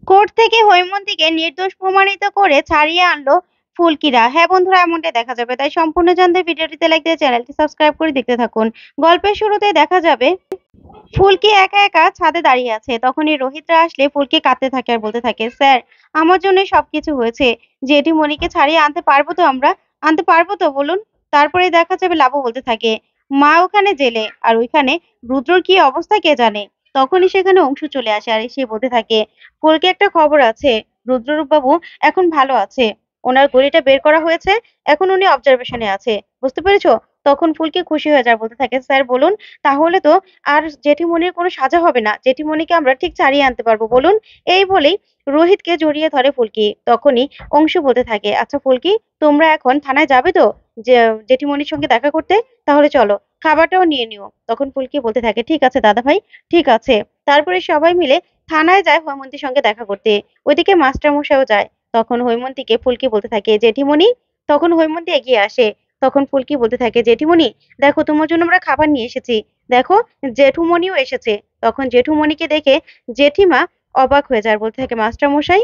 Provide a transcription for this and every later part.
Court থেকে হৈমন্তীকে নির্দোষ প্রমাণিত করে ছাড়িয়ে আনলো ফুলকিরা। হ্যাঁ বন্ধুরা, এমনটাই দেখা যাবে। তাই সম্পূর্ণ জানতে ভিডিওটিতে লাইক দিয়ে চ্যানেলটি সাবস্ক্রাইব করে দেখতে থাকুন। গল্পের শুরুতে দেখা যাবে ফুলকি একা একা ছাদে দাঁড়িয়ে আছে। তখনই রোহিতরা আসলে ফুলকি কাঁদতে থাকে আর বলতে থাকে, স্যার আমার জন্য সবকিছু হয়েছে। জেঠিমণিকে ছাড়িয়ে আনতে পারবো তো? আমরা আনতে পারবো তো বলুন? তারপরে দেখা যাবে লাবু বলতে থাকে, মা ওখানে জেলে আর ওইখানে রুদ্রর কি অবস্থা কে জানে। তখনই সেখানে অংশু চলে আসে আর সে বলতে থাকে, ফুলকি একটা খবর আছে, রুদ্ররূপ বাবু এখন ভালো আছে। ওনার গড়িটা বের করা হয়েছে, এখন উনি অবজারভেশনে আছে, বুঝতে পেরেছো? তখন ফুলকি খুশি হয়ে যায়, বলতে থাকে, স্যার বলুন, তাহলে তো আর জেঠিমনির কোনো সাজা হবে না, জেঠিমনিকে আমরা ঠিক ছাড়িয়ে আনতে পারবো বলুন। এই বলেই রোহিতকে জড়িয়ে ধরে ফুলকি। তখনই অংশু বলতে থাকে, আচ্ছা ফুলকি, তোমরা এখন থানায় যাবে তো যে জেঠিমনির সঙ্গে দেখা করতে? তাহলে চলো, খাবারটাও নিয়ে নিও। তখন ফুলকি বলতে থাকে, ঠিক আছে দাদা ভাই, ঠিক আছে। তারপরে সবাই মিলে থানায় যায় হৈমন্তীর সঙ্গে দেখা করতে। ওইদিকে মাস্টার মশাইও যায়। তখন হৈমন্তীকে ফুলকি বলতে থাকে, জেঠিমনি। তখন হৈমন্তী এগিয়ে আসে। তখন ফুলকি বলতে থাকে, জেঠিমনি দেখো, তোমার জন্য আমরা খাবার নিয়ে এসেছি। দেখো, জেঠুমনিও এসেছে। তখন জেঠুমনিকে দেখে জেঠিমা অবাক হয়ে যায়, বলতে থাকে, মাস্টার মশাই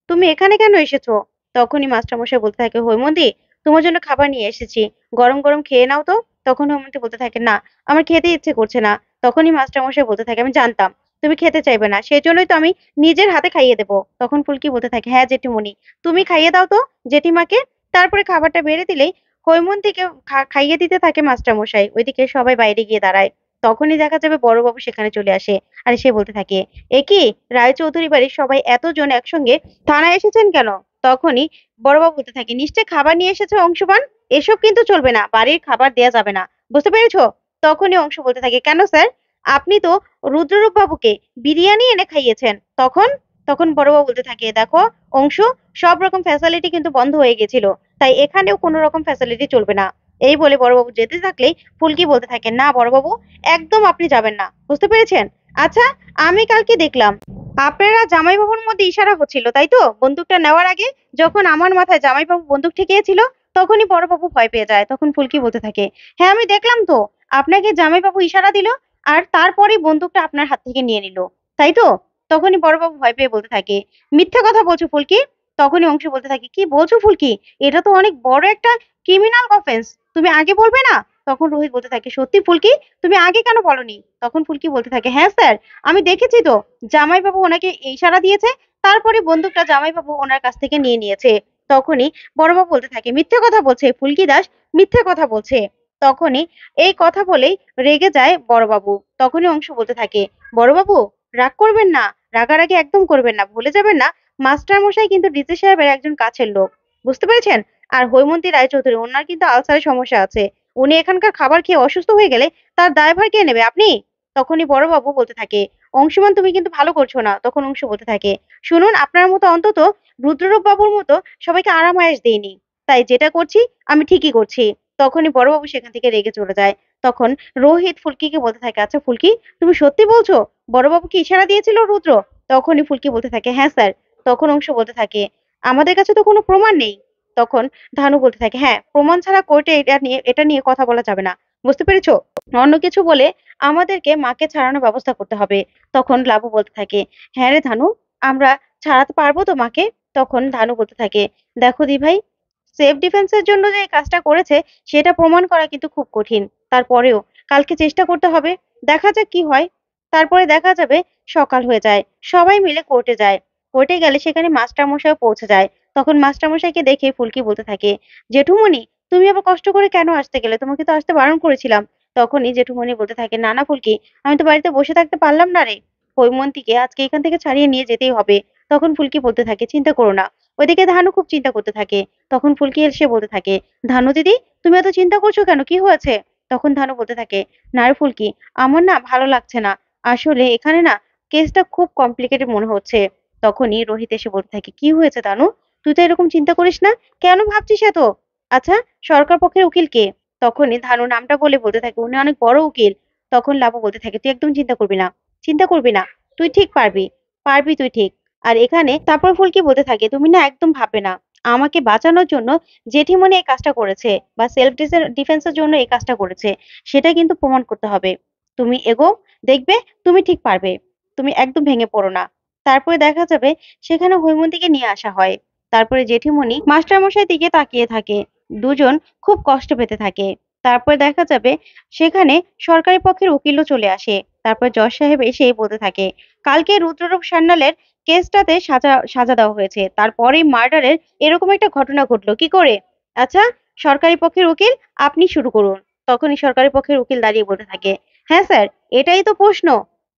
তুমি এখানে কেন এসেছো? তখনই মাস্টার মশাই বলতে থাকে, হৈমন্তী তোমার জন্য খাবার নিয়ে এসেছি, গরম গরম খেয়ে নাও তো। তখন হৈমন্তী বলতে থাকে, না আমার খেতে ইচ্ছে করছে না। তখনই মাস্টার মশাই বলতে থাকে, আমি জানতাম তুমি খেতে চাইবে না, সেই জন্যই তো আমি নিজের হাতে খাইয়ে দেবো। তখন ফুলকি বলতে থাকে, হ্যাঁ জেঠিমনি, তুমি খাইয়ে দাও তো জেঠিমাকে। তারপরে খাবারটা বেড়ে দিলেই হৈমন্তীকে খাইয়ে দিতে থাকে মাস্টার মশাই। ওইদিকে সবাই বাইরে গিয়ে দাঁড়ায়। তখনই দেখা যাবে বড়বাবু সেখানে চলে আসে। আর সে বলতে থাকে, এ কি, রায়চৌধুরী বাড়ির সবাই এতজন একসঙ্গে থানায় এসেছেন কেন? তখনই বড়বাবু বলতে থাকে, নিশ্চয় খাবার নিয়ে এসেছে অংশুমান। এসব কিন্তু চলবে না, বাড়ির খাবার দেয়া যাবে না, বুঝতে পেরেছো? তখনই অংশু বলতে থাকে, কেন স্যার, আপনি তো রুদ্ররূপ বাবুকে বিরিয়ানি এনে খাইয়েছেন। তখন তখন বড়বাবু বলতে থাকে, দেখো অংশু, সব রকম ফ্যাসিলিটি কিন্তু বন্ধ হয়ে গেছিল, তাই এখানেও কোনো রকম ফ্যাসিলিটি চলবে না। এই বলে বড়বাবু যেতে থাকলেই ফুলকি বলতে থাকে, না বড়বাবু, একদম আপনি যাবেন না, বুঝতে পেরেছেন? আচ্ছা, আমি কালকে দেখলাম আপনারা জামাইবাবুর মধ্যে ইশারা হচ্ছিল, তাই তো? বন্দুকটা নেওয়ার আগে যখন আমার মাথায় জামাইবাবু বন্দুক ঠেকিয়েছিল, তখনই বড়বাবু ভয় পেয়ে যায়। তখন ফুলকি বলতে থাকে, হ্যাঁ আমি দেখলাম তো, আপনাকে জামাইবাবু ইশারা দিল আর তারপরে বন্দুকটা আপনার হাত থেকে নিয়ে নিল, তাই তো? তখনই বড়বাবু ভয় পেয়ে বলতে থাকে, মিথ্যা কথা বলছো ফুলকি। তখনই অংশু বলতে থাকে, কি বলছো ফুলকি, এটা তো অনেক বড় একটা ক্রিমিনাল অফেন্স, তুমি আগে বলবে না? তখন রোহিত বলতে থাকে, সত্যি ফুলকি, তুমি আগে কেন বলনি? তখন ফুলকি বলতে থাকে, হ্যাঁ স্যার, আমি দেখেছি তো, জামাইবাবু ওনাকে ইশারা দিয়েছে, তারপরে বন্দুকটা জামাইবাবু ওনার কাছ থেকে নিয়ে নিয়েছে। তখনই বড়বাবু বলতে থাকে, মিথ্যে কথা বলছে ফুলকি দাস, মিথ্যে কথা বলছে। তখনই এই কথা বলেই রেগে যায় বড়বাবু। তখনই অংশু বলতে থাকে, বড়বাবু রাগ করবেন না, রাগারাগি একদম করবেন না, ভুলে যাবেন না মাস্টার মশাই কিন্তু ডিসি সাহেবের একজন কাছের লোক, বুঝতে পেরেছেন? আর হৈমন্তী রায়চৌধুরী, ওনার কিন্তু আলসারের সমস্যা আছে। উনি এখানকার খাবার খেয়ে অসুস্থ হয়ে গেলে তার দায়ভার কে নেবে, আপনি? তখনই বড়বাবু বলতে থাকে, অংশুমান তুমি কিন্তু ভালো করছো না। তখন অংশু বলতে থাকে, শুনুন, আপনার মতো অন্তত রুদ্ররূপ বাবুর মতো সবাইকে আরাম আয়েশ দেইনি, তাই যেটা করছি আমি ঠিকই করছি। তখনই বড়বাবু সেখান থেকে রেগে চলে যায়। তখন রোহিত ফুলকিকে বলতে থাকে, আচ্ছা ফুলকি, তুমি সত্যি বলছো বড়বাবু কি ইশারা দিয়েছিল রুদ্র? তখনই ফুলকি বলতে থাকে, হ্যাঁ স্যার। তখন অংশু বলতে থাকে, আমাদের কাছে তো কোনো প্রমাণ নেই। তখন ধানু বলতে থাকে, হ্যাঁ, প্রমাণ ছাড়া কোর্টে এটা নিয়ে কথা বলা যাবে না, বুঝতে পেরেছো? অন্য কিছু বলে আমাদেরকে মাকে ছাড়ানোর ব্যবস্থা করতে হবে। তখন লাবু বলতে থাকে, হ্যাঁ রে ধানু, আমরা ছাড়াতে পারবো তো মাকে? তখন ধানু বলতে থাকে, দেখো দি ভাই, সেফ ডিফেন্সের জন্য যে এই কাজটা করেছে সেটা প্রমাণ করা কিন্তু খুব কঠিন। তারপরেও কালকে চেষ্টা করতে হবে, দেখা যাক কি হয়। তারপরে দেখা যাবে সকাল হয়ে যায়। সবাই মিলে কোর্টে যায়। কোর্টে গেলে সেখানে মাস্টার মশাইও পৌঁছে যায়। তখন মাস্টার মশাইকে দেখে ফুলকি বলতে থাকে, জেঠুমনি তুমি আবার কষ্ট করে কেন আসতে গেলে? তোমাকে তো আসতে বারণ করেছিলাম। তখনই জেঠুমনি বলতে থাকে, না না ফুলকি, আমি তো বাড়িতে বসে থাকতে পারলাম না রে, হৈমন্তীকে আজকে এখান থেকে ছাড়িয়ে নিয়ে যেতেই হবে। তখন ফুলকি বলতে থাকে, চিন্তা করো না। ওইদিকে ধানু খুব চিন্তা করতে থাকে। তখন ফুলকি এসে বলতে থাকে, ধানু দিদি তুমি এত চিন্তা করছো কেন, কি হয়েছে? তখন ধানু বলতে থাকে, না রে ফুলকি, আমার না ভালো লাগছে না, আসলে এখানে না কেসটা খুব কমপ্লিকেটেড মনে হচ্ছে। তখনই রোহিত এসে বলতে থাকে, কি হয়েছে দানু, তুই তো এরকম চিন্তা করিস না, কেন ভাবছিস এত? আচ্ছা, সরকার পক্ষের উকিল কে? তখনই ধানু নামটা বলে বলতে থাকে, উনি অনেক বড় উকিল। তখন লাবু বলতে থাকে, তুই একদম চিন্তা করবি না, চিন্তা করবি না, তুই ঠিক পারবি, পারবি তুই ঠিক। আর এখানে তারপর ফুলকি বলতে থাকে, তুমি না একদম ভাববে না, আমাকে বাঁচানোর জন্য জেঠিমনি এই কাজটা করেছে বা সেলফ ডিফেন্সের জন্য এই কাজটা করেছে, সেটা কিন্তু প্রমাণ করতে হবে। তুমি এগো, দেখবে তুমি ঠিক পারবে, তুমি একদম ভেঙে পড়ো না। তারপরে দেখা যাবে সেখানে হৈমন্তীকে নিয়ে আসা হয়। তারপরে জেঠিমণি মাস্টারমশাই দিকে তাকিয়ে থাকে। দুজন খুব কষ্ট পেতে থাকে। তারপরে দেখা যাবে সেখানে সরকারি পক্ষের উকিলও চলে আসে। তারপর জজ সাহেব এসে বলতে থাকে, কালকে রুদ্ররূপ সান্যালের কেসটাতে সাজা সাজা দেওয়া হয়েছে, তারপরেই মার্ডারের এরকম একটা ঘটনা ঘটলো কি করে? আচ্ছা, সরকারি পক্ষের উকিল, আপনি শুরু করুন। তখনই সরকারি পক্ষের উকিল দাঁড়িয়ে বলতে থাকে, হ্যাঁ স্যার, এটাই তো প্রশ্ন।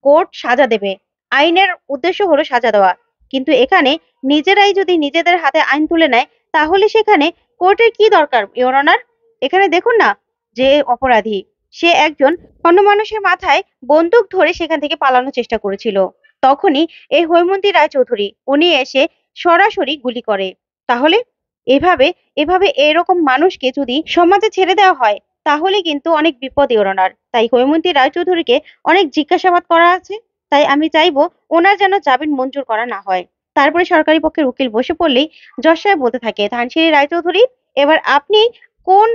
কোর্ট সাজা দেবে, আইনের উদ্দেশ্য হলো সাজা দেওয়া, কিন্তু এখানে নিজেরাই যদি নিজেদের হাতে আইন তুলে নেয় তাহলে সেখানে কোর্টের কি দরকার ইওর অনার? এখানে দেখুন না, যে অপরাধী সে একজন অন্য মানুষের মাথায় বন্দুক ধরে সেখান থেকে পালানোর চেষ্টা করেছিল। তখনই এই হৈমন্তী রায়চৌধুরী উনি এসে সরাসরি গুলি করে। তাহলে এভাবে এভাবে এরকম মানুষকে যদি সমাজে ছেড়ে দেওয়া হয় তাহলে কিন্তু অনেক বিপদ ইওর অনার। তাই হৈমন্তী রায়চৌধুরীকে অনেক জিজ্ঞাসাবাদ করা আছে। তাই আমি চাইবো ওনার যেন জামিন মঞ্জুর করা না হয়। তারপরে সরকারি পক্ষের উকিল বসে পড়লেই জজ সাহেব বলতে থাকে, ধানসিঁড়ি রায়চৌধুরী, এবার আপনি কোন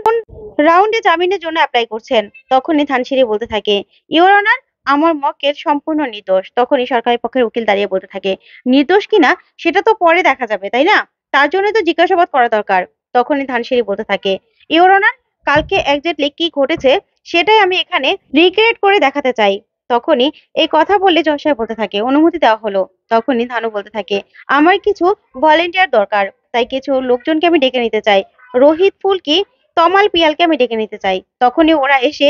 রাউন্ডে জামিনের জন্য অ্যাপ্লাই করছেন? তখনই ধানসিঁড়ি বলতে থাকে, ইওর অনার, আমার মক্কেল সম্পূর্ণ নির্দোষ। তখনই সরকারি পক্ষের উকিল দাঁড়িয়ে বলতে থাকে, নির্দোষ কিনা সেটা তো পরে দেখা যাবে, তাই না? তার জন্য তো জিজ্ঞাসাবাদ করা দরকার। তখনই ধানসিঁড়ি বলতে থাকে, ইওর অনার, কালকে এক্স্যাক্টলি কি ঘটেছে সেটাই আমি এখানে রিক্রিয়েট করে দেখাতে চাই। তখনই এই কথা বললে জজ সাহেব বলতে থাকে, অনুমতি দেওয়া হলো। তখনই ধানু বলতে থাকে, আমার কিছু ভলেন্টিয়ার দরকার, তাই কিছু লোকজনকে আমি ডেকে নিতে চাই। রোহিত, ফুলকি, তমাল, পিয়ালকে আমি ডেকে নিতে চাই। তখনই ওরা এসে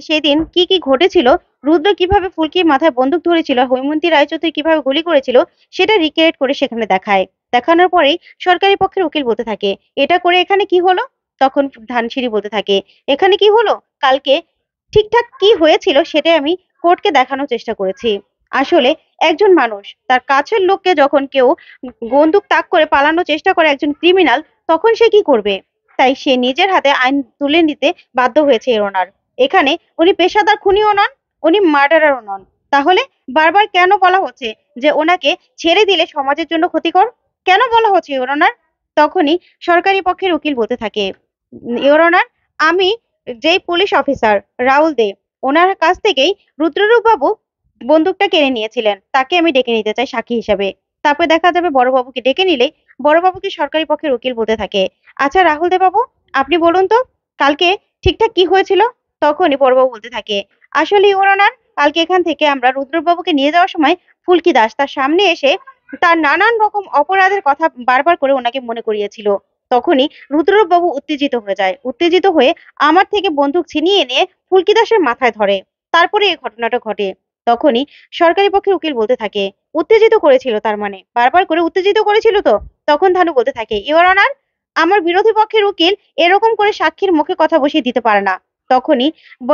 সেদিন কি কি ঘটেছিল, রুদ্র কিভাবে ফুলকির মাথায় বন্দুক ধরেছিল, হৈমন্তী রায়চৌধুরী কিভাবে গুলি করেছিল সেটা রিক্রিয়েট করে সেখানে দেখায়। দেখানোর পরেই সরকারি পক্ষের উকিল বলতে থাকে, এটা করে এখানে কি হলো? তখন ধানসিঁড়ি বলতে থাকে, এখানে কি হলো, কালকে ঠিকঠাক কি হয়েছিল সেটাই আমি কোর্টকে দেখানোর চেষ্টা করেছি। আসলে একজন মানুষ তার কাছের লোককে যখন কেউ বন্দুক তাক করে পালানোর চেষ্টা করে, একজন ক্রিমিনাল, তখন সে কি করবে? তাই সে নিজের হাতে আইন তুলে নিতে বাধ্য হয়েছে এর ওনার। এখানে উনি পেশাদার খুনিও নন, উনি মার্ডারারও নন। তাহলে বারবার কেন বলা হচ্ছে যে ওনাকে ছেড়ে দিলে সমাজের জন্য ক্ষতিকর? কেন বলা হচ্ছে ইওর অনার? তখনই সরকারি পক্ষের উকিল বলতে থাকে, ইওর অনার, আমি যেই পুলিশ অফিসার রাহুল দে, ওনার কাছ থেকেই রুদ্ররূপ বাবু বন্দুকটা কেড়ে নিয়েছিলেন, তাকে আমি ডেকে নিতে চাই সাক্ষী হিসাবে। তারপর দেখা যাবে বড়বাবুকে ডেকে নিলে বড়বাবুকে সরকারি পক্ষের উকিল বলতে থাকে, আচ্ছা রাহুল দে বাবু, আপনি বলুন তো কালকে ঠিকঠাক কি হয়েছিল? তখনই বড়বাবু বলতে থাকে, আসলে ইওর অনার, কালকে এখান থেকে আমরা রুদ্রবাবুকে নিয়ে যাওয়ার সময় ফুলকি দাস তার সামনে এসে তার নানান রকম অপরাধের কথা বারবার করে ওনাকে মনে করিয়েছিল। তখনই রুদ্ররূপ বাবু উত্তেজিত হয়ে যায়, উত্তেজিত হয়ে আমার থেকে বন্দুক ছিনিয়ে নিয়ে ফুলকি দাসের মাথায় ধরে। তারপরে এই ঘটনাটা ঘটে। তখনই সরকারি পক্ষের উকিল বলতে থাকে, উত্তেজিত করেছিল তার মানে বারবার করে উত্তেজিত করেছিল তো? তখন ধানু বলতে থাকে, ইওর অনার, আমার বিরোধী পক্ষের উকিল এরকম করে সাক্ষীর মুখে কথা বসিয়ে দিতে পারে না। তখনই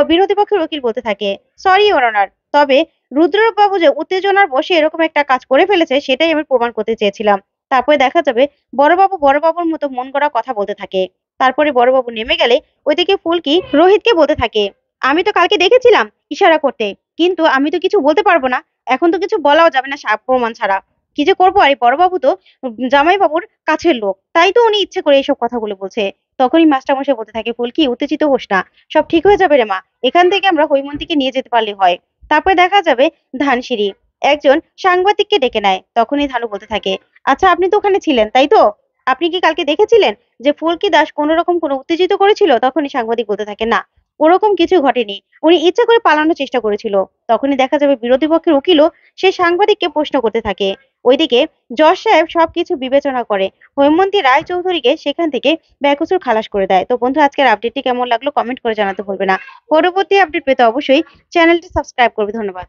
বিরোধী পক্ষের উকিল বলতে থাকে, সরি ইওর অনার, তবে রুদ্ররূপ বাবু যে উত্তেজনার বসে এরকম একটা কাজ করে ফেলেছে সেটাই আমি প্রমাণ করতে চেয়েছিলাম। তারপরে দেখা যাবে বড়বাবু বড়বাবুর মতো মন গড়া কথা বলতে থাকে। তারপরে বড়বাবু নেমে গেলে ওইদিকে ফুলকি রোহিতকে বলতে থাকে, আমি তো কালকে দেখেছিলাম ইশারা করতে, কিন্তু আমি তো কিছু বলতে পারবো না, এখন তো কিছু বলাও যাবে না প্রমাণ ছাড়া। কি যে করবো? আরে বড়বাবু তো জামাই বাবুর কাছের লোক, তাই তো উনি ইচ্ছে করে এইসব কথাগুলো বলছে। তখনই মাস্টারমশাই বলতে থাকে, ফুলকি উত্তেজিত হোস না, সব ঠিক হয়ে যাবে রে মা, এখান থেকে আমরা হৈমন্তীকে নিয়ে যেতে পারলে হয়। তারপরে দেখা যাবে ধানসিঁড়ি একজন সাংবাদিককে ডেকে নেয়। তখনই ধানু বলতে থাকে, আচ্ছা আপনি তো ওখানে ছিলেন তাই তো? আপনি কি কালকে দেখেছিলেন যে ফুলকি দাস কোন রকম কোনো উত্তেজিত করেছিল? তখনই সাংবাদিক বলতে থাকে, না, ওরকম কিছু ঘটেনি, উনি ইচ্ছা করে পালানোর চেষ্টা করেছিল। তখনই দেখা যাবে বিরোধী পক্ষের উকিলও সেই সাংবাদিককে প্রশ্ন করতে থাকে। ওইদিকে জজ সাহেব সবকিছু বিবেচনা করে হৈমন্তী রায়চৌধুরীকে সেখান থেকে বেকসুর খালাস করে দেয়। তো বন্ধু, আজকের আপডেটটি কেমন লাগলো কমেন্ট করে জানাতে ভুলবে না। পরবর্তী আপডেট পেতে অবশ্যই চ্যানেলটি সাবস্ক্রাইব করবে। ধন্যবাদ।